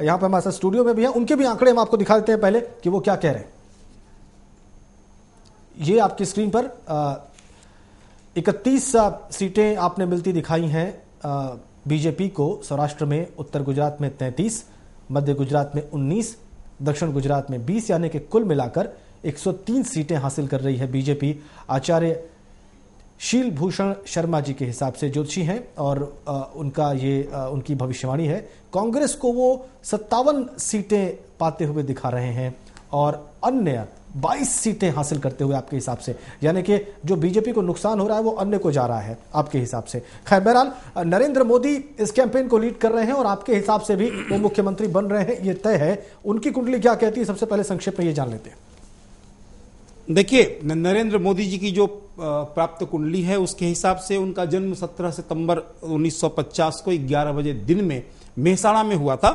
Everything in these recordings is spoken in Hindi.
यहाँ पे हमारे साथ स्टूडियो में भी हैं, उनके भी आंकड़े हम आपको दिखा देते हैं पहले कि वो क्या कह रहे हैं। ये आपकी स्क्रीन पर 31 सीटें आपने मिलती दिखाई हैं बीजेपी को सौराष्ट्र में, उत्तर गुजरात में 33, मध्य गुजरात में 19, दक्षिण गुजरात में 20, यानी कि कुल मिलाकर 103 सीटें हासिल कर रही है बीजेपी। आचार्य शील भूषण शर्मा जी के हिसाब से ज्योतिषी हैं और उनका ये उनकी भविष्यवाणी है, कांग्रेस को वो 57 सीटें पाते हुए दिखा रहे हैं और अन्य 22 सीटें हासिल करते हुए आपके हिसाब से, यानी कि जो बीजेपी को नुकसान हो रहा है वो अन्य को जा रहा है आपके हिसाब से। खैर बहरहाल नरेंद्र मोदी इस कैंपेन को लीड कर रहे हैं और आपके हिसाब से भी वो मुख्यमंत्री बन रहे हैं, ये तय है। उनकी कुंडली क्या कहती है, सबसे पहले संक्षेप में ये जान लेते हैं। देखिए, नरेंद्र मोदी जी की जो प्राप्त कुंडली है उसके हिसाब से उनका जन्म 17 सितंबर 1950 को 11 बजे दिन में मेहसाणा में हुआ था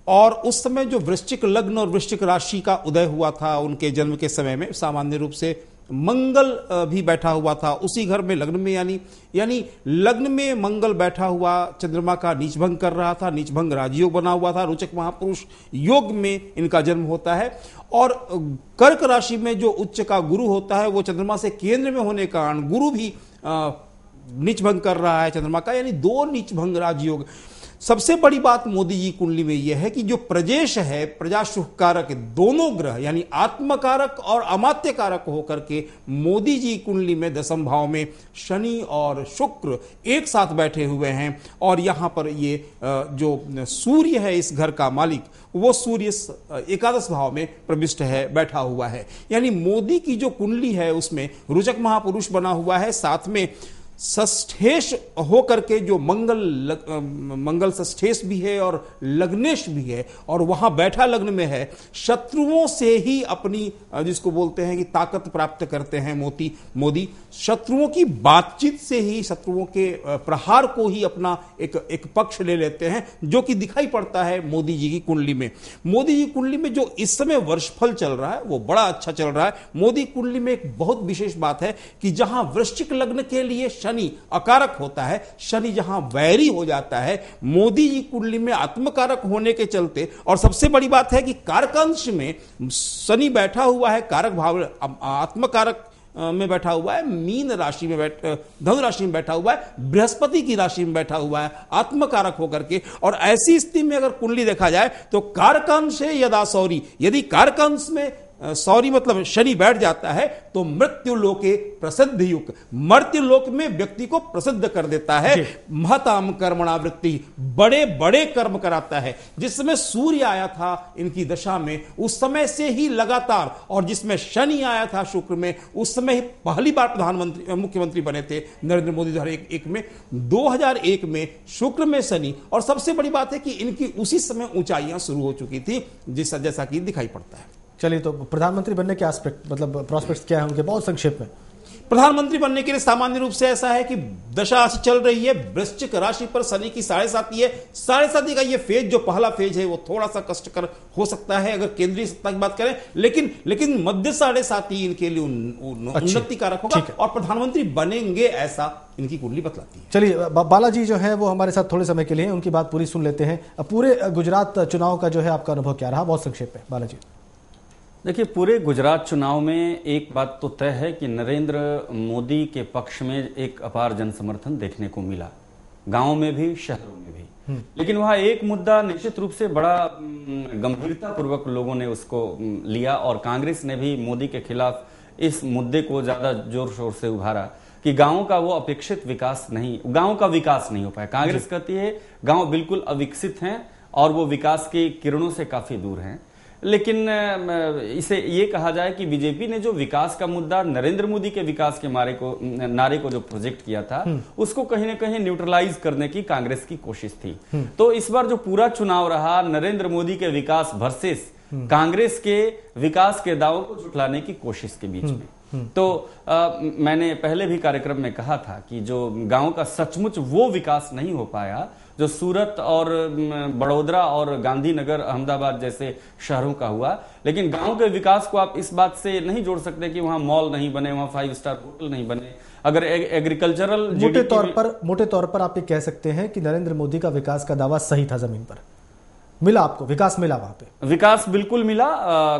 और उस समय जो वृश्चिक लग्न और वृश्चिक राशि का उदय हुआ था उनके जन्म के समय में, सामान्य रूप से मंगल भी बैठा हुआ था उसी घर में, लग्न में, यानी लग्न में मंगल बैठा हुआ चंद्रमा का नीचभंग कर रहा था, नीचभंग राजयोग बना हुआ था, रोचक महापुरुष योग में इनका जन्म होता है। और कर्क राशि में जो उच्च का गुरु होता है वो चंद्रमा से केंद्र में होने के कारण गुरु भी नीचभंग कर रहा है चंद्रमा का, यानी 2 नीचभंग राजयोग। सबसे बड़ी बात मोदी जी कुंडली में यह है कि जो प्रजेश है, प्रजा शुभ कारक, दोनों ग्रह यानी आत्मकारक और अमात्य कारक होकर के मोदी जी कुंडली में दशम भाव में शनि और शुक्र एक साथ बैठे हुए हैं और यहां पर ये जो सूर्य है इस घर का मालिक, वो सूर्य एकादश भाव में प्रविष्ट है, बैठा हुआ है। यानी मोदी की जो कुंडली है उसमें रोचक महापुरुष बना हुआ है, साथ में षष्ठेश होकर के जो मंगल षष्ठेश भी है और लग्नेश भी है और वहां बैठा लग्न में है। शत्रुओं से ही अपनी जिसको बोलते हैं कि ताकत प्राप्त करते हैं मोदी शत्रुओं की बातचीत से ही, शत्रुओं के प्रहार को ही अपना एक पक्ष ले लेते हैं, जो कि दिखाई पड़ता है मोदी जी की कुंडली में। मोदी जी कुंडली में जो इस समय वर्षफल चल रहा है वो बड़ा अच्छा चल रहा है। मोदी कुंडली में एक बहुत विशेष बात है कि जहां वृश्चिक लग्न के लिए शनि अकारक होता है, शनि जहां वैरी हो जाता है, मोदी जी कुंडली में आत्मकारक होने के चलते, और सबसे बड़ी बात है कि कारकांश में शनि बैठा हुआ है, कारक भाव आत्मकारक में बैठा हुआ है, मीन राशि में धनु राशि में बैठा हुआ है, बृहस्पति की राशि में बैठा हुआ है आत्मकारक होकर के। और ऐसी स्थिति में अगर कुंडली देखा जाए तो कारकांश है यदा सौरी, यदि कारकांश में सॉरी मतलब शनि बैठ जाता है तो मृत्यु लोके प्रसिद्ध युग, मृत्यु लोक में व्यक्ति को प्रसिद्ध कर देता है। महताम कर्मणावृत्ति, बड़े बड़े कर्म कराता है। जिस समय सूर्य आया था इनकी दशा में उस समय से ही लगातार, और जिसमें शनि आया था शुक्र में उस समय ही पहली बार प्रधानमंत्री मुख्यमंत्री बने थे नरेंद्र मोदी 2001 में, 2001 में शुक्र में शनि, और सबसे बड़ी बात है कि इनकी उसी समय ऊंचाइयां शुरू हो चुकी थी जैसा कि दिखाई पड़ता है। चलिए, तो प्रधानमंत्री बनने के एस्पेक्ट मतलब प्रोस्पेक्ट्स क्या है उनके, बहुत संक्षेप में। प्रधानमंत्री बनने के लिए सामान्य रूप से ऐसा है कि दशा चल रही है वृश्चिक राशि पर, शनि की 7.5 है। 7.5 का ये फेज जो पहला फेज है वो थोड़ा सा कष्टकर हो सकता है अगर केंद्रीय सत्ता की बात करें, लेकिन मध्य 7.5 इनके लिए उन्नति कारक होगा और प्रधानमंत्री बनेंगे ऐसा इनकी कुंडली बतलाती है। चलिए, बालाजी जो है वो हमारे साथ थोड़े समय के लिए, उनकी बात पूरी सुन लेते हैं। पूरे गुजरात चुनाव का जो है आपका अनुभव क्या रहा, बहुत संक्षेप में बालाजी। देखिए, पूरे गुजरात चुनाव में एक बात तो तय है कि नरेंद्र मोदी के पक्ष में एक अपार जन समर्थन देखने को मिला, गांवों में भी शहरों में भी। लेकिन वहाँ एक मुद्दा निश्चित रूप से बड़ा गंभीरता पूर्वक लोगों ने उसको लिया और कांग्रेस ने भी मोदी के खिलाफ इस मुद्दे को ज्यादा जोर शोर से उभारा कि गांवों का वो अपेक्षित विकास नहीं, गांवों का विकास नहीं हो पाया। कांग्रेस कहती है गांव बिल्कुल अविकसित हैं और वो विकास की किरणों से काफी दूर हैं। लेकिन इसे ये कहा जाए कि बीजेपी ने जो विकास का मुद्दा, नरेंद्र मोदी के विकास के नारे को जो प्रोजेक्ट किया था उसको कहीं ना कहीं न्यूट्रलाइज करने की कांग्रेस की कोशिश थी। तो इस बार जो पूरा चुनाव रहा नरेंद्र मोदी के विकास वर्सेस कांग्रेस के विकास के दावों को झुठलाने की कोशिश के बीच में। तो मैंने पहले भी कार्यक्रम में कहा था कि जो गांव का सचमुच वो विकास नहीं हो पाया जो सूरत और बड़ौदा और गांधीनगर, अहमदाबाद जैसे शहरों का हुआ। लेकिन गांव के विकास को आप इस बात से नहीं जोड़ सकते कि वहां मॉल नहीं बने, वहां 5 स्टार होटल नहीं बने। अगर एग्रीकल्चरल मोटे तौर पर आप ये कह सकते हैं कि नरेंद्र मोदी का विकास का दावा सही था जमीन पर। मिला आपको, विकास मिला वहां पे? विकास बिल्कुल मिला।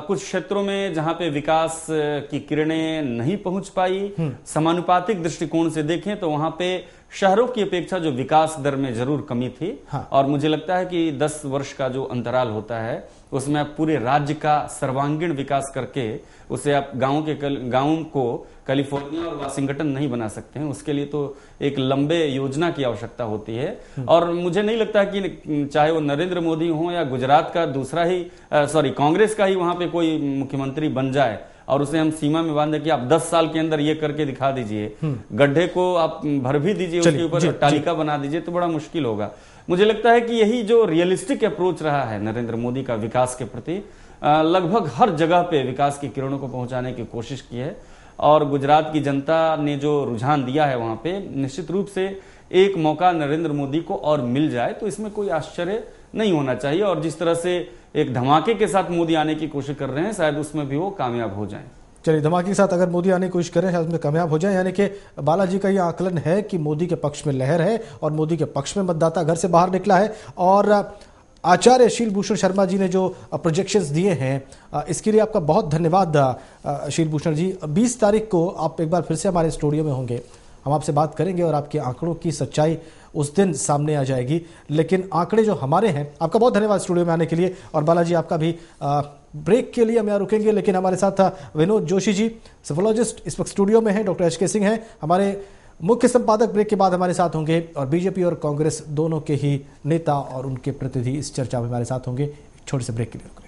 कुछ क्षेत्रों में जहां पे विकास की किरणें नहीं पहुंच पाई, समानुपातिक दृष्टिकोण से देखें तो वहां पे शहरों की अपेक्षा जो विकास दर में जरूर कमी थी। हाँ। और मुझे लगता है कि 10 वर्ष का जो अंतराल होता है उसमें आप पूरे राज्य का सर्वांगीण विकास करके उसे आप गांवों को कैलिफोर्निया और वाशिंगटन नहीं बना सकते हैं। उसके लिए तो एक लंबे योजना की आवश्यकता होती है। और मुझे नहीं लगता कि चाहे वो नरेंद्र मोदी हो या गुजरात का दूसरा ही कांग्रेस का ही वहां पे कोई मुख्यमंत्री बन जाए और उसे हम सीमा में बांधे कि आप 10 साल के अंदर ये करके दिखा दीजिए, गड्ढे को आप भर भी दीजिए, उसके ऊपर तालिका बना दीजिए, तो बड़ा मुश्किल होगा। मुझे लगता है कि यही जो रियलिस्टिक अप्रोच रहा है नरेंद्र मोदी का विकास के प्रति, लगभग हर जगह पे विकास की किरणों को पहुंचाने की कोशिश की है। और गुजरात की जनता ने जो रुझान दिया है वहां पे, निश्चित रूप से एक मौका नरेंद्र मोदी को और मिल जाए तो इसमें कोई आश्चर्य नहीं होना चाहिए। और जिस तरह से एक धमाके के साथ मोदी आने की कोशिश कर रहे हैं, शायद उसमें भी वो कामयाब हो जाएं। चलिए, धमाके के साथ अगर मोदी आने की कोशिश करें शायद उसमें कामयाब हो जाए। यानी कि बालाजी का ये आकलन है कि मोदी के पक्ष में लहर है और मोदी के पक्ष में मतदाता घर से बाहर निकला है। और आचार्य शीलभूषण शर्मा जी ने जो प्रोजेक्शंस दिए हैं इसके लिए आपका बहुत धन्यवाद शीलभूषण जी। 20 तारीख को आप एक बार फिर से हमारे स्टूडियो में होंगे, हम आपसे बात करेंगे और आपके आंकड़ों की सच्चाई उस दिन सामने आ जाएगी। लेकिन आंकड़े जो हमारे हैं, आपका बहुत धन्यवाद स्टूडियो में आने के लिए। और बालाजी, आपका भी ब्रेक के लिए हम यहाँ रुकेंगे, लेकिन हमारे साथ विनोद जोशी जी, सेफोलॉजिस्ट, इस वक्त स्टूडियो में हैं। डॉक्टर HK सिंह हैं हमारे मुख्य संपादक, ब्रेक के बाद हमारे साथ होंगे। और बीजेपी और कांग्रेस दोनों के ही नेता और उनके प्रतिनिधि इस चर्चा में हमारे साथ होंगे। छोटे से ब्रेक के लिए रुकेंगे।